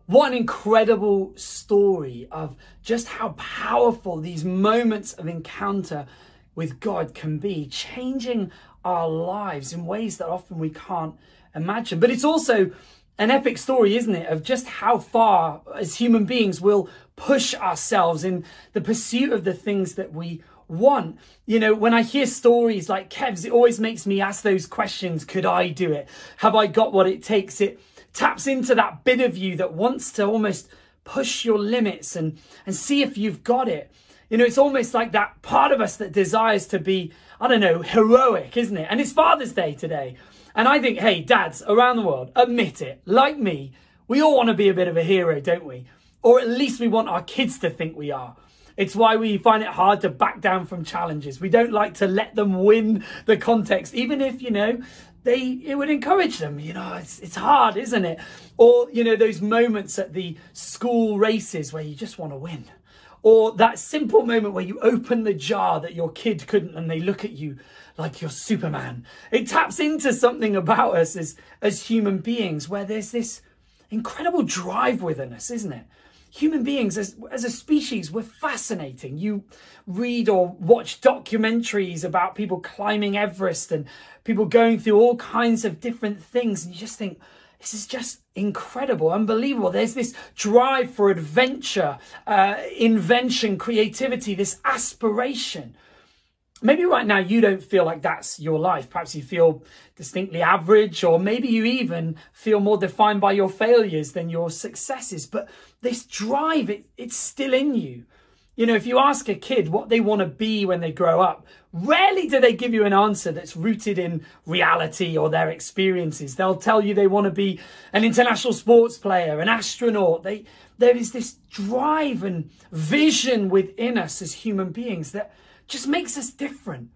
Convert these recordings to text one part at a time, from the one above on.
What an incredible story of just how powerful these moments of encounter with God can be, changing our lives in ways that often we can't imagine. But it's also an epic story, isn't it, of just how far as human beings we'll push ourselves in the pursuit of the things that we want. You know, when I hear stories like Kev's, it always makes me ask those questions. Could I do it? Have I got what it takes? It taps into that bit of you that wants to almost push your limits and see if you've got it. You know, it's almost like that part of us that desires to be, I don't know, heroic, isn't it? And it's Father's Day today. And I think, hey, dads around the world, admit it. Like me, we all want to be a bit of a hero, don't we? Or at least we want our kids to think we are. It's why we find it hard to back down from challenges. We don't like to let them win the context, even if, you know, it would encourage them. You know, it's hard, isn't it? Or, you know, those moments at the school races where you just want to win. Or that simple moment where you open the jar that your kid couldn't and they look at you like you're Superman. It taps into something about us as human beings where there's this incredible drive within us, isn't it? Human beings, as a species, we're fascinating. You read or watch documentaries about people climbing Everest and people going through all kinds of different things. And you just think, this is just incredible, unbelievable. There's this drive for adventure, invention, creativity, this aspiration. Maybe right now you don't feel like that's your life. Perhaps you feel distinctly average, or maybe you even feel more defined by your failures than your successes. But this drive, it's still in you. You know, if you ask a kid what they want to be when they grow up, rarely do they give you an answer that's rooted in reality or their experiences. They'll tell you they want to be an international sports player, an astronaut. There is this drive and vision within us as human beings that just makes us different.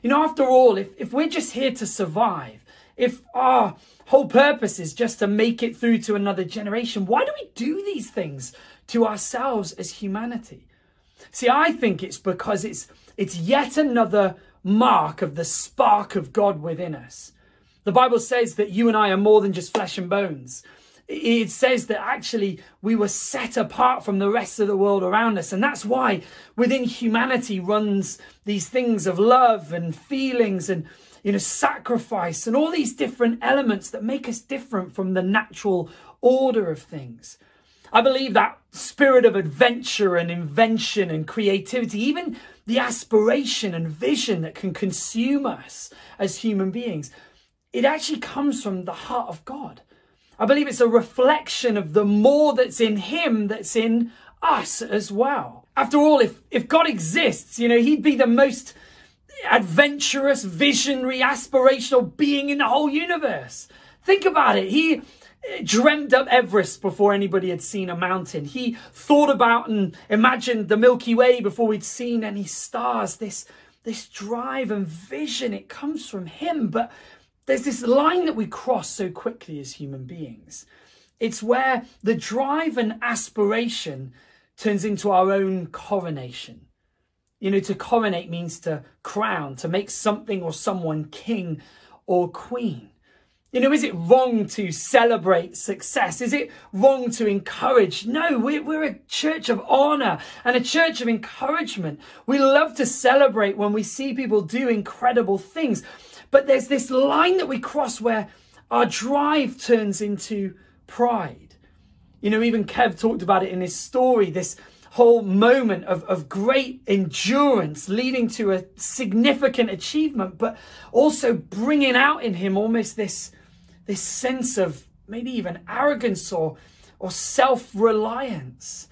You know, after all, if we're just here to survive, if our whole purpose is just to make it through to another generation, why do we do these things to ourselves as humanity? See, I think it's because it's yet another mark of the spark of God within us. The Bible says that you and I are more than just flesh and bones. It says that actually we were set apart from the rest of the world around us. And that's why within humanity runs these things of love and feelings and, you know, sacrifice and all these different elements that make us different from the natural order of things. I believe that spirit of adventure and invention and creativity, even the aspiration and vision that can consume us as human beings, it actually comes from the heart of God. I believe it's a reflection of the more that's in him that's in us as well. After all, if God exists, you know, he'd be the most adventurous, visionary, aspirational being in the whole universe. Think about it. He dreamt up Everest before anybody had seen a mountain. He thought about and imagined the Milky Way before we'd seen any stars. This drive and vision, it comes from him. But there's this line that we cross so quickly as human beings. It's where the drive and aspiration turns into our own coronation. You know, to coronate means to crown, to make something or someone king or queen. You know, is it wrong to celebrate success? Is it wrong to encourage? No, we're a church of honor and a church of encouragement. We love to celebrate when we see people do incredible things. But there's this line that we cross where our drive turns into pride. You know, even Kev talked about it in his story, this whole moment of great endurance leading to a significant achievement, but also bringing out in him almost this sense of maybe even arrogance or self-reliance.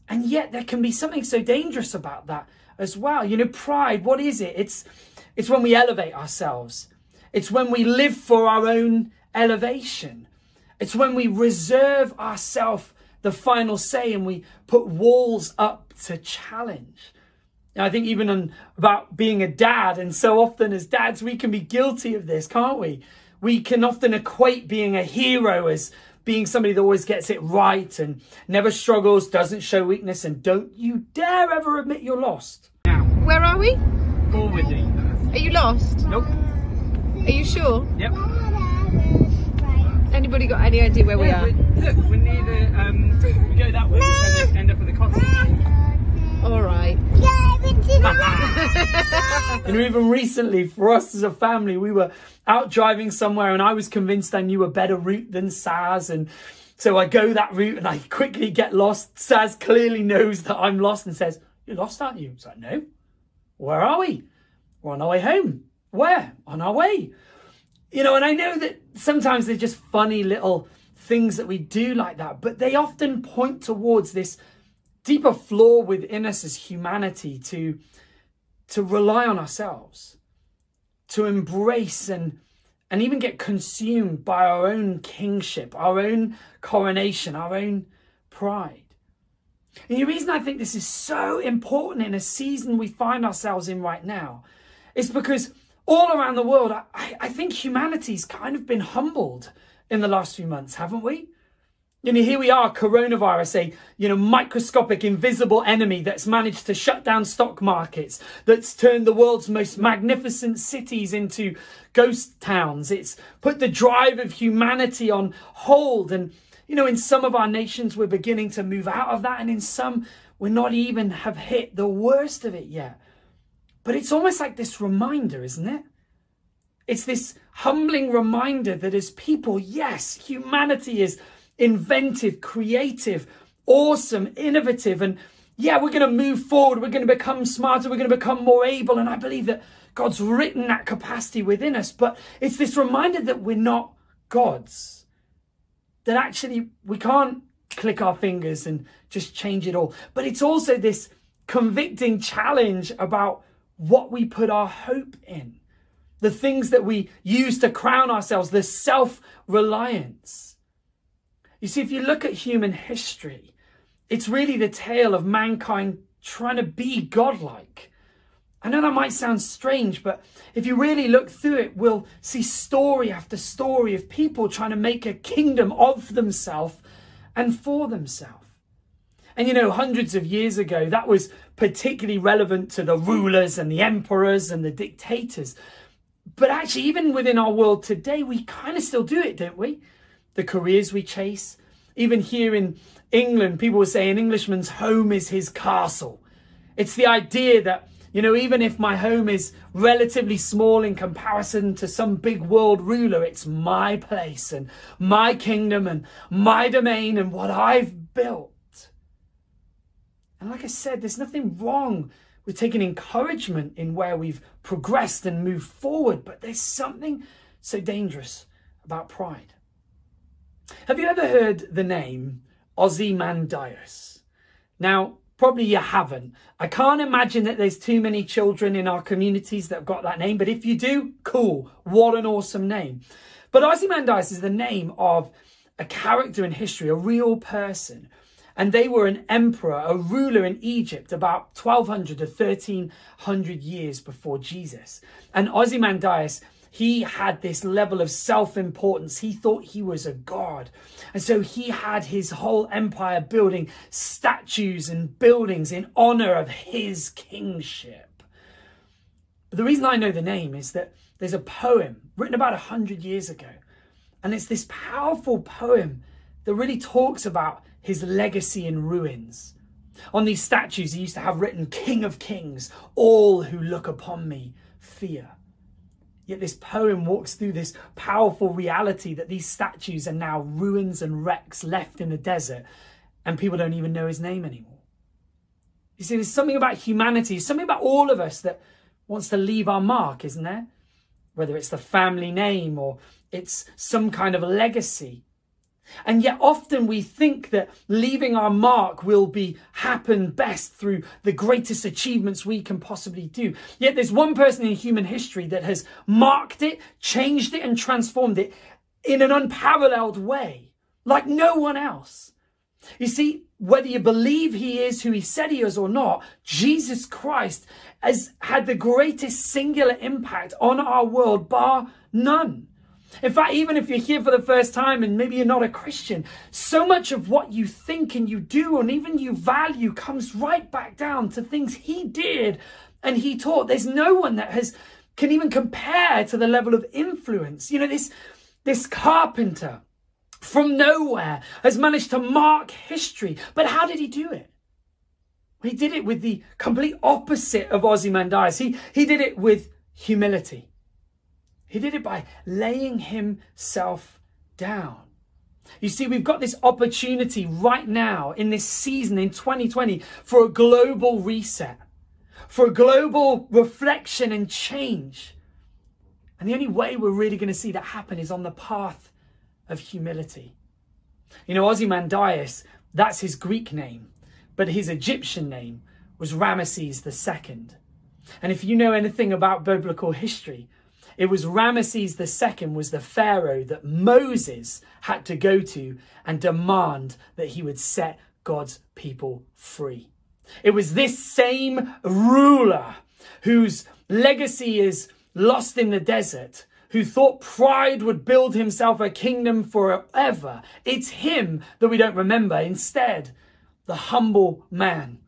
And yet there can be something so dangerous about that as well. You know, pride, what is it? It's when we elevate ourselves. It's when we live for our own elevation. It's when we reserve ourselves the final say and we put walls up to challenge. Now, I think even about being a dad, and so often as dads, we can be guilty of this, can't we? We can often equate being a hero as being somebody that always gets it right and never struggles, doesn't show weakness, and don't you dare ever admit you're lost. Now, where are we? Forwardly. Are you lost? Nope. Are you sure? Yep. Anybody got any idea where we are? Look, we're near the And even recently, for us as a family, we were out driving somewhere and I was convinced I knew a better route than Saz. And so I go that route and I quickly get lost. Saz clearly knows that I'm lost and says, "You're lost, aren't you?" It's like, "No. Where are we?" "We're on our way home." "Where?" "On our way." You know, and I know that sometimes they're just funny little things that we do like that, but they often point towards this deeper flaw within us as humanity to rely on ourselves, to embrace and even get consumed by our own kingship, our own coronation, our own pride. And the reason I think this is so important in a season we find ourselves in right now is because all around the world, I think humanity's kind of been humbled in the last few months, haven't we? You know, here we are, coronavirus, a microscopic, invisible enemy that's managed to shut down stock markets, that's turned the world's most magnificent cities into ghost towns. It's put the drive of humanity on hold. And, you know, in some of our nations, we're beginning to move out of that. And in some, we're not even have hit the worst of it yet. But it's almost like this reminder, isn't it? It's this humbling reminder that as people, yes, humanity is inventive, creative, awesome, innovative. And yeah, we're going to move forward. We're going to become smarter. We're going to become more able. And I believe that God's written that capacity within us. But it's this reminder that we're not gods. That actually we can't click our fingers and just change it all. But it's also this convicting challenge about what we put our hope in. The things that we use to crown ourselves, the self-reliance. You see, if you look at human history, it's really the tale of mankind trying to be godlike. I know that might sound strange, but if you really look through it, we'll see story after story of people trying to make a kingdom of themselves and for themselves. And you know, hundreds of years ago, that was particularly relevant to the rulers and the emperors and the dictators. But actually, even within our world today, we kind of still do it, don't we? The careers we chase. Even here in England, people will say an Englishman's home is his castle. It's the idea that, you know, even if my home is relatively small in comparison to some big world ruler, it's my place and my kingdom and my domain and what I've built. And like I said, there's nothing wrong with taking encouragement in where we've progressed and moved forward, but there's something so dangerous about pride. Have you ever heard the name Ozymandias? Now, probably you haven't. I can't imagine that there's too many children in our communities that have got that name, but if you do, cool. What an awesome name. But Ozymandias is the name of a character in history, a real person. And they were an emperor, a ruler in Egypt about 1200 to 1300 years before Jesus. And Ozymandias, he had this level of self-importance. He thought he was a god. And so he had his whole empire building statues and buildings in honor of his kingship. But the reason I know the name is that there's a poem written about 100 years ago. And it's this powerful poem that really talks about his legacy in ruins. On these statues, he used to have written, "King of Kings, all who look upon me fear." Yet this poem walks through this powerful reality that these statues are now ruins and wrecks left in the desert, and people don't even know his name anymore. You see, there's something about humanity, something about all of us that wants to leave our mark, isn't there? Whether it's the family name or it's some kind of a legacy. And yet often we think that leaving our mark will happen best through the greatest achievements we can possibly do. Yet there's one person in human history that has marked it, changed it, and transformed it in an unparalleled way, like no one else. You see, whether you believe he is who he said he is or not, Jesus Christ has had the greatest singular impact on our world, bar none. In fact, even if you're here for the first time and maybe you're not a Christian, so much of what you think and you do and even you value comes right back down to things he did and he taught. There's no one that can even compare to the level of influence. You know, this carpenter from nowhere has managed to mark history. But how did he do it? He did it with the complete opposite of Ozymandias. He did it with humility. He did it by laying himself down. You see, we've got this opportunity right now in this season in 2020 for a global reset, for a global reflection and change. And the only way we're really going to see that happen is on the path of humility. You know, Ozymandias, that's his Greek name, but his Egyptian name was Ramesses II. And if you know anything about biblical history, it was Ramesses II was the pharaoh that Moses had to go to and demand that he would set God's people free. It was this same ruler whose legacy is lost in the desert, who thought pride would build himself a kingdom forever. It's him that we don't remember. Instead, the humble man,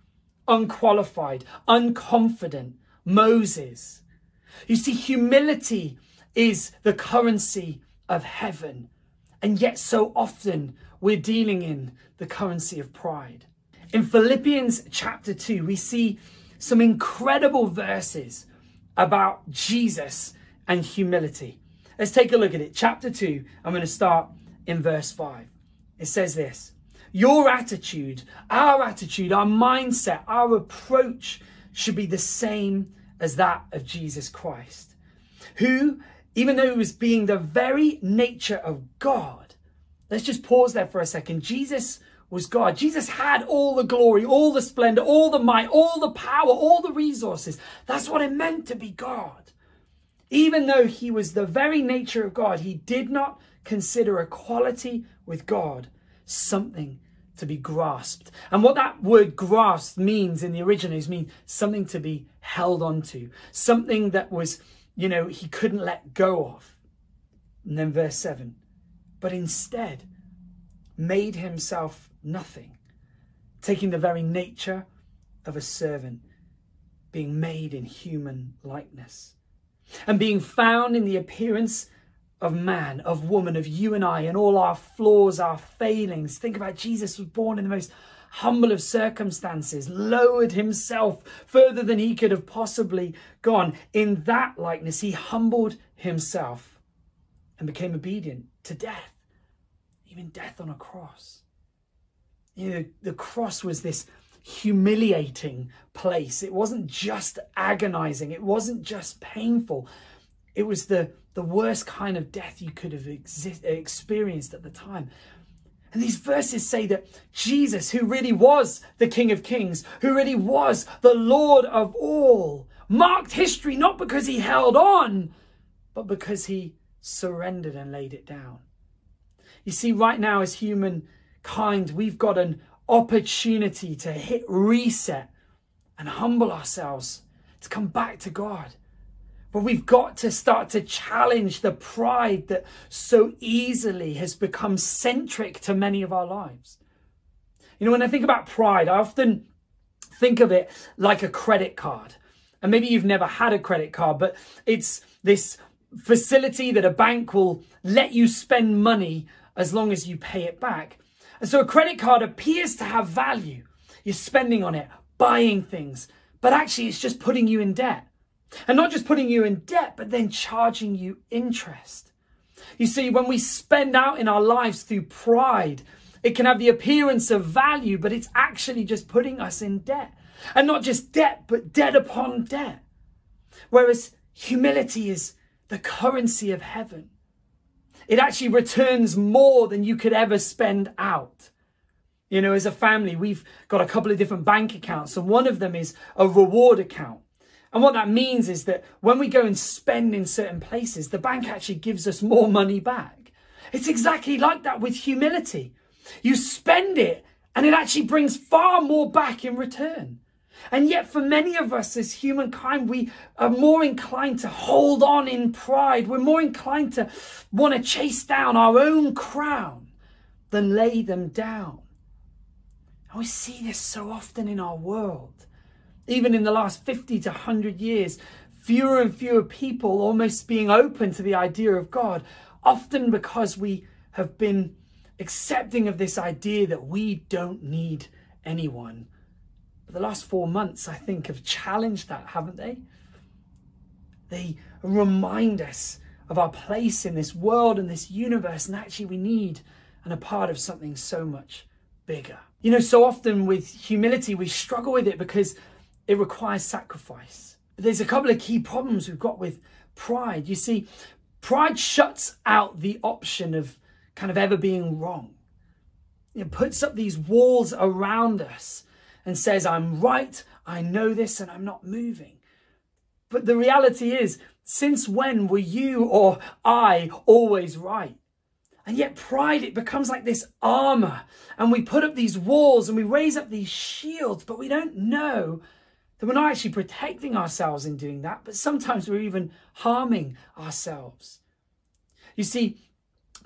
unqualified, unconfident Moses. You see, humility is the currency of heaven. And yet so often we're dealing in the currency of pride. In Philippians chapter 2, we see some incredible verses about Jesus and humility. Let's take a look at it. Chapter 2, I'm going to start in verse 5. It says this: your attitude, our mindset, our approach should be the same as that of Jesus Christ, who, even though he was being the very nature of God, let's just pause there for a second. Jesus was God. Jesus had all the glory, all the splendor, all the might, all the power, all the resources. That's what it meant to be God. Even though he was the very nature of God, he did not consider equality with God something to be grasped. And what that word grasped means in the original is mean something to be held onto, something that was, you know, he couldn't let go of. And then verse 7, but instead made himself nothing, taking the very nature of a servant, being made in human likeness, and being found in the appearance of man, of woman, of you and I, and all our flaws, our failings. Think about Jesus was born in the most humble of circumstances, lowered himself further than he could have possibly gone. In that likeness, he humbled himself and became obedient to death, even death on a cross. You know, the cross was this humiliating place. It wasn't just agonizing. It wasn't just painful. It was the worst kind of death you could have experienced at the time. And these verses say that Jesus, who really was the King of Kings, who really was the Lord of all, marked history not because he held on, but because he surrendered and laid it down. You see, right now as humankind, we've got an opportunity to hit reset and humble ourselves, to come back to God. But we've got to start to challenge the pride that so easily has become centric to many of our lives. You know, when I think about pride, I often think of it like a credit card. And maybe you've never had a credit card, but it's this facility that a bank will let you spend money as long as you pay it back. And so a credit card appears to have value. You're spending on it, buying things, but actually it's just putting you in debt. And not just putting you in debt, but then charging you interest. You see, when we spend out in our lives through pride, it can have the appearance of value, but it's actually just putting us in debt. And not just debt, but debt upon debt. Whereas humility is the currency of heaven. It actually returns more than you could ever spend out. You know, as a family, we've got a couple of different bank accounts, and one of them is a reward account. And what that means is that when we go and spend in certain places, the bank actually gives us more money back. It's exactly like that with humility. You spend it and it actually brings far more back in return. And yet for many of us as humankind, we are more inclined to hold on in pride. We're more inclined to want to chase down our own crown than lay them down. And we see this so often in our world. Even in the last 50 to 100 years, fewer and fewer people almost being open to the idea of God, often because we have been accepting of this idea that we don't need anyone But the last 4 months, I think, have challenged that, haven't they? They remind us of our place in this world and this universe, and actually we need and are part of something so much bigger. You know, so often with humility, we struggle with it because it requires sacrifice. But there's a couple of key problems we've got with pride. You see, pride shuts out the option of kind of ever being wrong. It puts up these walls around us and says, I'm right, I know this, and I'm not moving. But the reality is, since when were you or I always right? And yet pride, it becomes like this armor, and we put up these walls and we raise up these shields, but we don't know that we're not actually protecting ourselves in doing that, but sometimes we're even harming ourselves. You see,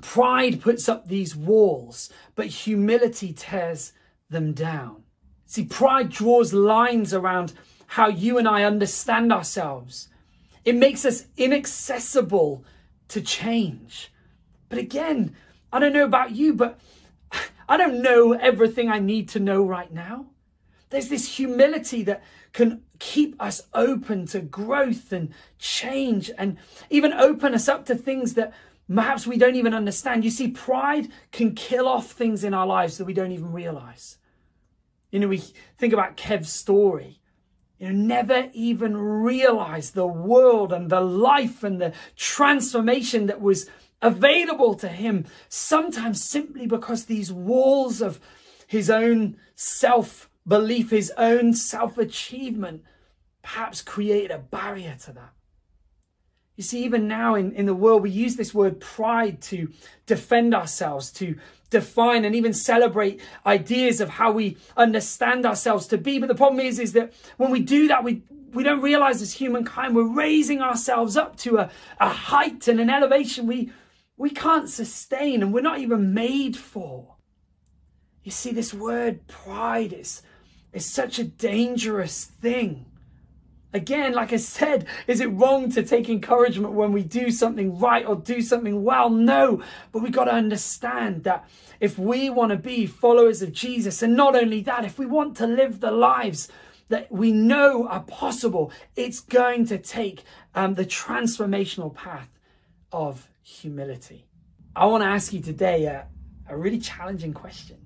pride puts up these walls, but humility tears them down. See, pride draws lines around how you and I understand ourselves. It makes us inaccessible to change. But again, I don't know about you, but I don't know everything I need to know right now. There's this humility that can keep us open to growth and change, and even open us up to things that perhaps we don't even understand. You see, pride can kill off things in our lives that we don't even realize. You know, we think about Kev's story. You know, never even realized the world and the life and the transformation that was available to him, sometimes simply because these walls of his own self-belief, his own self-achievement, perhaps created a barrier to that. You see, even now in the world, we use this word pride to defend ourselves, to define and even celebrate ideas of how we understand ourselves to be. But the problem is that when we do that, we don't realize as humankind, we're raising ourselves up to a height and an elevation we can't sustain, and we're not even made for. You see, this word pride is such a dangerous thing. Again, like I said, is it wrong to take encouragement when we do something right or do something well? No, but we got to understand that if we want to be followers of Jesus, and not only that, if we want to live the lives that we know are possible, it's going to take the transformational path of humility. I want to ask you today a really challenging question.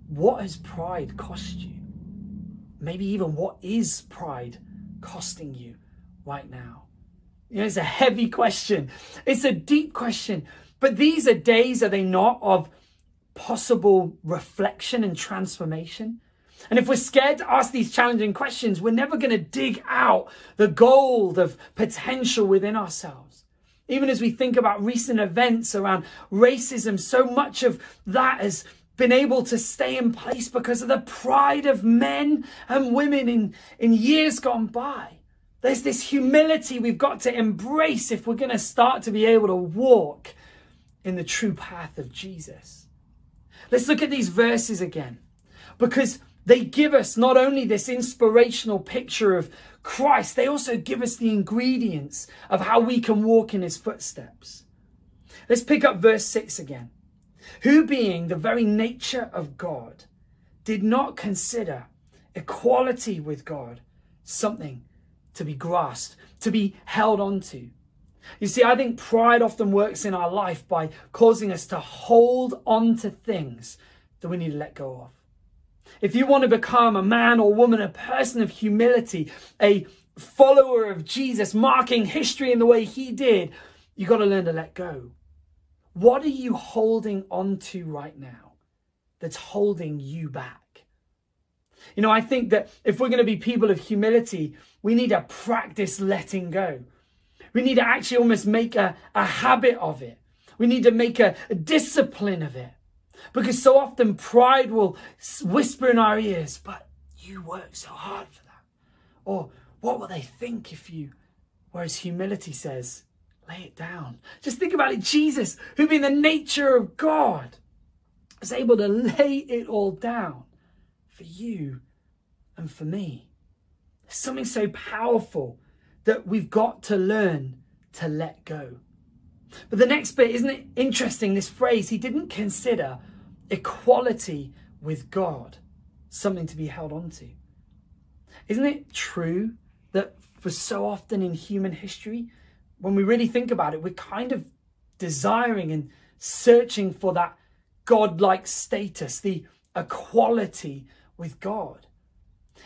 What has pride cost you? Maybe even what is pride costing you right now? You know, it's a heavy question. It's a deep question. But these are days, are they not, of possible reflection and transformation? And if we're scared to ask these challenging questions, we're never going to dig out the gold of potential within ourselves. Even as we think about recent events around racism, so much of that has been able to stay in place because of the pride of men and women in years gone by. There's this humility we've got to embrace if we're going to start to be able to walk in the true path of Jesus. Let's look at these verses again, because they give us not only this inspirational picture of Christ, they also give us the ingredients of how we can walk in his footsteps. Let's pick up verse 6 again. Who, being the very nature of God, did not consider equality with God something to be grasped, to be held onto. You see, I think pride often works in our life by causing us to hold on to things that we need to let go of. If you want to become a man or woman, a person of humility, a follower of Jesus, marking history in the way he did, you got to learn to let go. What are you holding on to right now that's holding you back? You know, I think that if we're going to be people of humility, we need to practice letting go. We need to actually almost make a habit of it. We need to make a discipline of it. Because so often pride will whisper in our ears, but you work so hard for that. Or what will they think if you... Whereas humility says, lay it down. Just think about it. Jesus, who being the nature of God, is able to lay it all down for you and for me. There's something so powerful that we've got to learn to let go. But the next bit, isn't it interesting, this phrase, he didn't consider equality with God something to be held on to. Isn't it true that for so often in human history, when we really think about it, we're kind of desiring and searching for that God-like status, the equality with God.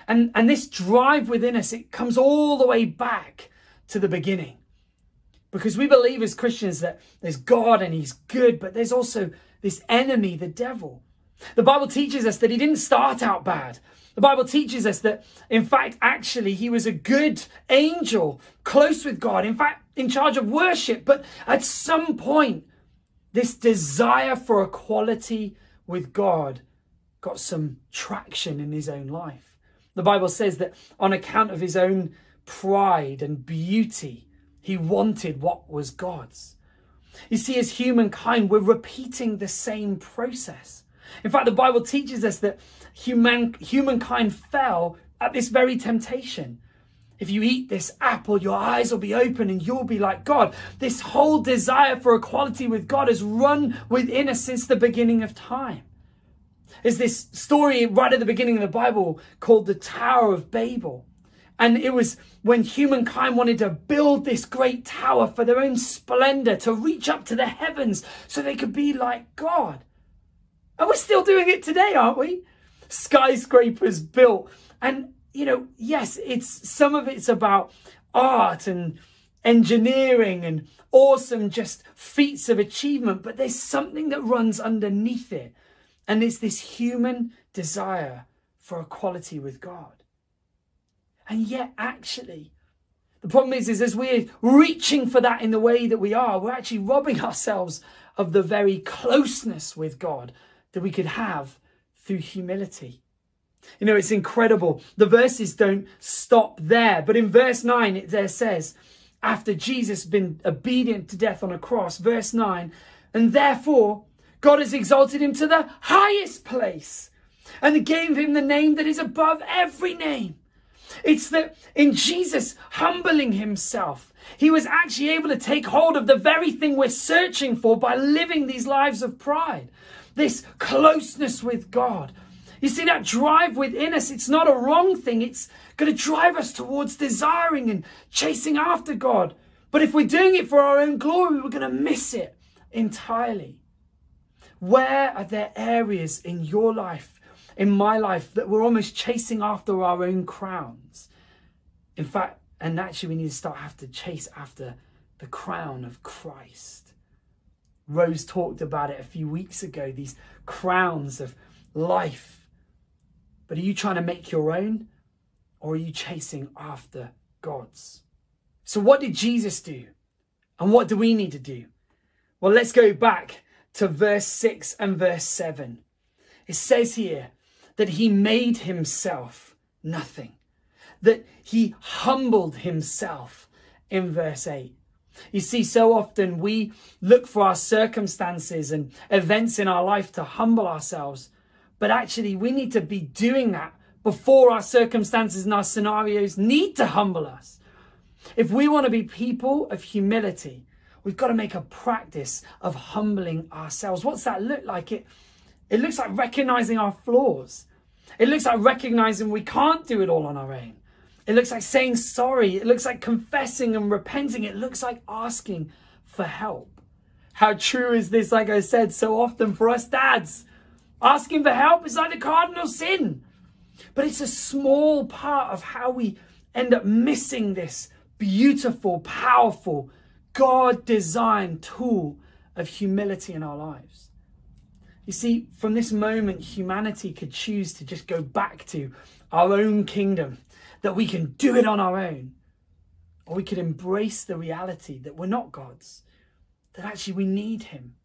And this drive within us, it comes all the way back to the beginning. Because we believe as Christians that there's God and he's good, but there's also this enemy, the devil. The Bible teaches us that he didn't start out bad. The Bible teaches us that, in fact, actually, he was a good angel, close with God, in fact, in charge of worship. But at some point, this desire for equality with God got some traction in his own life. The Bible says that on account of his own pride and beauty, he wanted what was God's. You see, as humankind, we're repeating the same process. In fact, the Bible teaches us that humankind fell at this very temptation. If you eat this apple, your eyes will be open and you'll be like God. This whole desire for equality with God has run within us since the beginning of time. There's this story right at the beginning of the Bible called the Tower of Babel. And it was when humankind wanted to build this great tower for their own splendor, to reach up to the heavens so they could be like God. And we're still doing it today, aren't we? Skyscrapers built. And, you know, yes, some of it's about art and engineering and awesome just feats of achievement. But there's something that runs underneath it. And it's this human desire for equality with God. And yet, actually, the problem is as we're reaching for that in the way that we are, we're actually robbing ourselves of the very closeness with God that we could have through humility. You know, it's incredible. The verses don't stop there. But in verse 9, it says, after Jesus had been obedient to death on a cross, verse 9, and therefore God has exalted him to the highest place and gave him the name that is above every name. It's that in Jesus humbling himself, he was actually able to take hold of the very thing we're searching for by living these lives of pride. This closeness with God. You see, that drive within us, it's not a wrong thing. It's going to drive us towards desiring and chasing after God. But if we're doing it for our own glory, we're going to miss it entirely. Where are there areas in your life, in my life, that we're almost chasing after our own crowns? In fact, and actually we need to have to chase after the crown of Christ. Rose talked about it a few weeks ago, these crowns of life. But are you trying to make your own, or are you chasing after God's? So what did Jesus do? And what do we need to do? Well, let's go back to verse 6 and verse 7. It says here that he made himself nothing, that he humbled himself in verse 8. You see, so often we look for our circumstances and events in our life to humble ourselves. But actually, we need to be doing that before our circumstances and our scenarios need to humble us. If we want to be people of humility, we've got to make a practice of humbling ourselves. What's that look like? It looks like recognizing our flaws. It looks like recognizing we can't do it all on our own. It looks like saying sorry. It looks like confessing and repenting. It looks like asking for help. How true is this, like I said, so often for us dads? Asking for help is like the cardinal sin. But it's a small part of how we end up missing this beautiful, powerful, God-designed tool of humility in our lives. You see, from this moment, humanity could choose to just go back to our own kingdom, that we can do it on our own. Or we could embrace the reality that we're not God's, that actually we need him.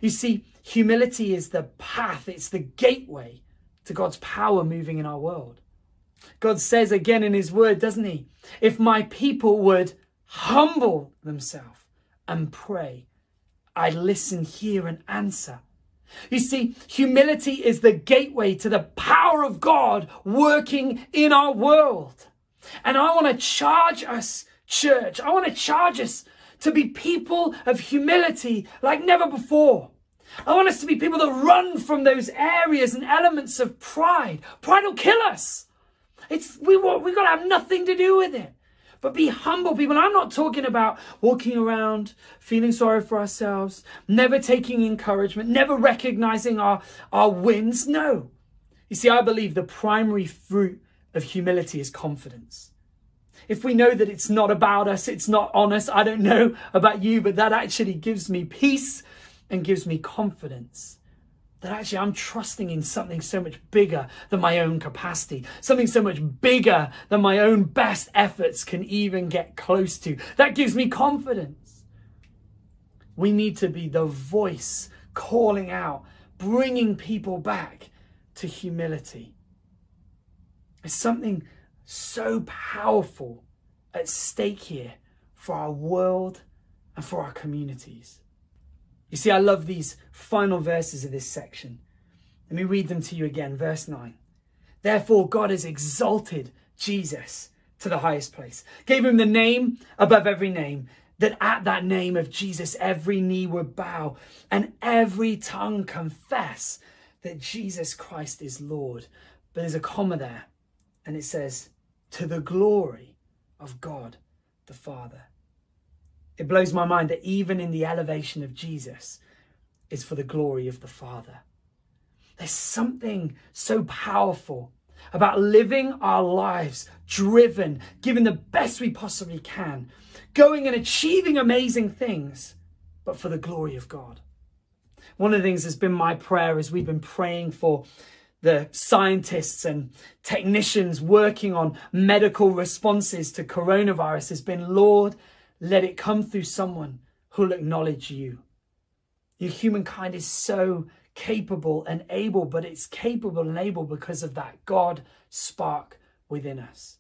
You see, humility is the path, it's the gateway to God's power moving in our world. God says again in his word, doesn't he? If my people would humble themselves and pray, I'd listen, hear and answer. You see, humility is the gateway to the power of God working in our world. And I want to charge us, church, I want to charge us to be people of humility like never before. I want us to be people that run from those areas and elements of pride. Pride will kill us. We've got to have nothing to do with it. But be humble people. And I'm not talking about walking around, feeling sorry for ourselves, never taking encouragement, never recognizing our wins. No. You see, I believe the primary fruit of humility is confidence. If we know that it's not about us, it's not on us, I don't know about you, but that actually gives me peace and gives me confidence. That actually I'm trusting in something so much bigger than my own capacity. Something so much bigger than my own best efforts can even get close to. That gives me confidence. We need to be the voice calling out, bringing people back to humility. There's something so powerful at stake here for our world and for our communities. You see, I love these final verses of this section. Let me read them to you again. Verse 9. Therefore, God has exalted Jesus to the highest place, gave him the name above every name, that at that name of Jesus, every knee would bow and every tongue confess that Jesus Christ is Lord. But there's a comma there, and it says, to the glory of God the Father. It blows my mind that even in the elevation of Jesus, it's for the glory of the Father. There's something so powerful about living our lives driven, giving the best we possibly can, going and achieving amazing things, but for the glory of God. One of the things that's been my prayer as we've been praying for the scientists and technicians working on medical responses to coronavirus has been, Lord, let it come through someone who'll acknowledge you. Your humankind is so capable and able, but it's capable and able because of that God spark within us.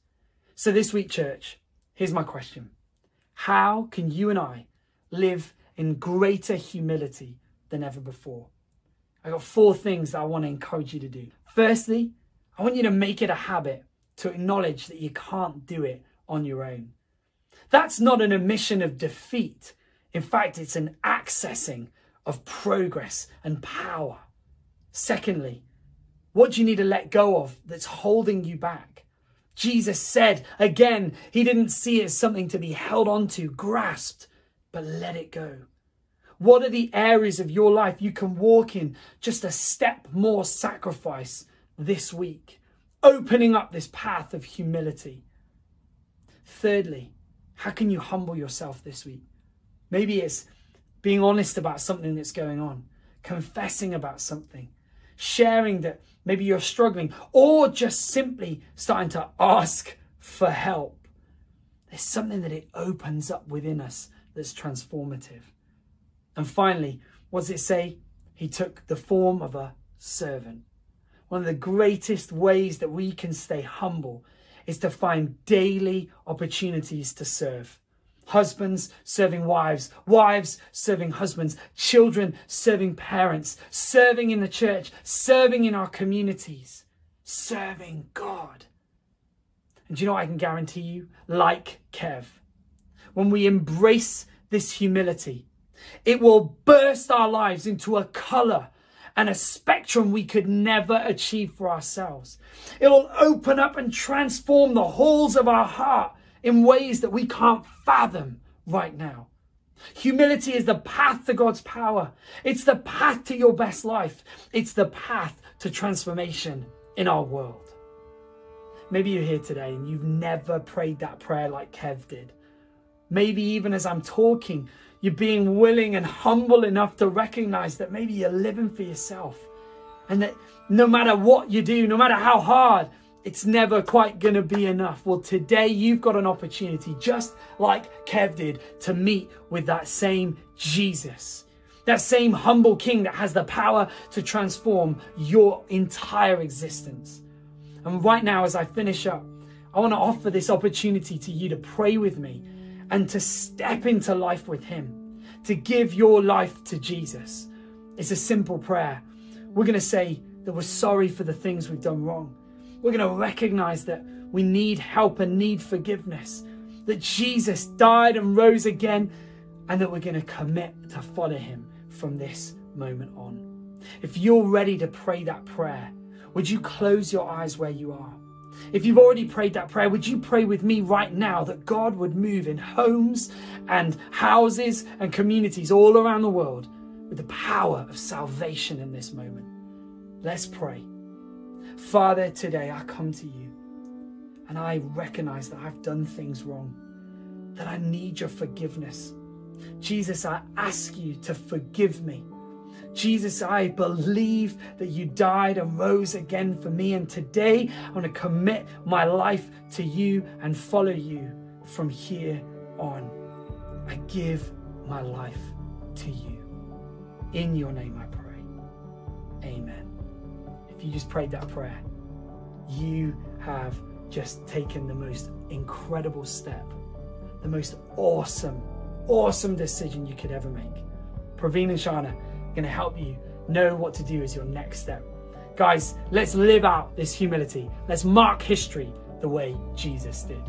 So this week, church, here's my question. How can you and I live in greater humility than ever before? I got 4 things that I want to encourage you to do. Firstly, I want you to make it a habit to acknowledge that you can't do it on your own. That's not an admission of defeat. In fact, it's an accessing of progress and power. Secondly, what do you need to let go of that's holding you back? Jesus said, again, he didn't see it as something to be held onto, grasped, but let it go. What are the areas of your life you can walk in just a step more sacrifice this week, opening up this path of humility? Thirdly, how can you humble yourself this week? Maybe it's being honest about something that's going on, confessing about something, sharing that maybe you're struggling, or just simply starting to ask for help. There's something that it opens up within us that's transformative. And finally, what does it say? He took the form of a servant. One of the greatest ways that we can stay humble is to find daily opportunities to serve. Husbands serving wives, wives serving husbands, children serving parents, serving in the church, serving in our communities, serving God. And do you know what I can guarantee you? Like Kev, when we embrace this humility, it will burst our lives into a colour and a spectrum we could never achieve for ourselves. It'll open up and transform the halls of our heart in ways that we can't fathom right now. Humility is the path to God's power. It's the path to your best life. It's the path to transformation in our world. Maybe you're here today and you've never prayed that prayer like Kev did. Maybe even as I'm talking, you're being willing and humble enough to recognize that maybe you're living for yourself and that no matter what you do, no matter how hard, it's never quite going to be enough. Well, today you've got an opportunity, just like Kev did, to meet with that same Jesus, that same humble King that has the power to transform your entire existence. And right now, as I finish up, I want to offer this opportunity to you to pray with me and to step into life with him, to give your life to Jesus. It's a simple prayer. We're going to say that we're sorry for the things we've done wrong. We're going to recognize that we need help and need forgiveness, that Jesus died and rose again, and that we're going to commit to follow him from this moment on. If you're ready to pray that prayer, would you close your eyes where you are? If you've already prayed that prayer, would you pray with me right now that God would move in homes and houses and communities all around the world with the power of salvation in this moment? Let's pray. Father, today I come to you and I recognize that I've done things wrong, that I need your forgiveness. Jesus, I ask you to forgive me. Jesus, I believe that you died and rose again for me. And today I want to commit my life to you and follow you from here on. I give my life to you. In your name I pray. Amen. If you just prayed that prayer, you have just taken the most incredible step, the most awesome decision you could ever make. Praveen and Shana are going to help you know what to do as your next step. Guys, let's live out this humility. Let's mark history the way Jesus did.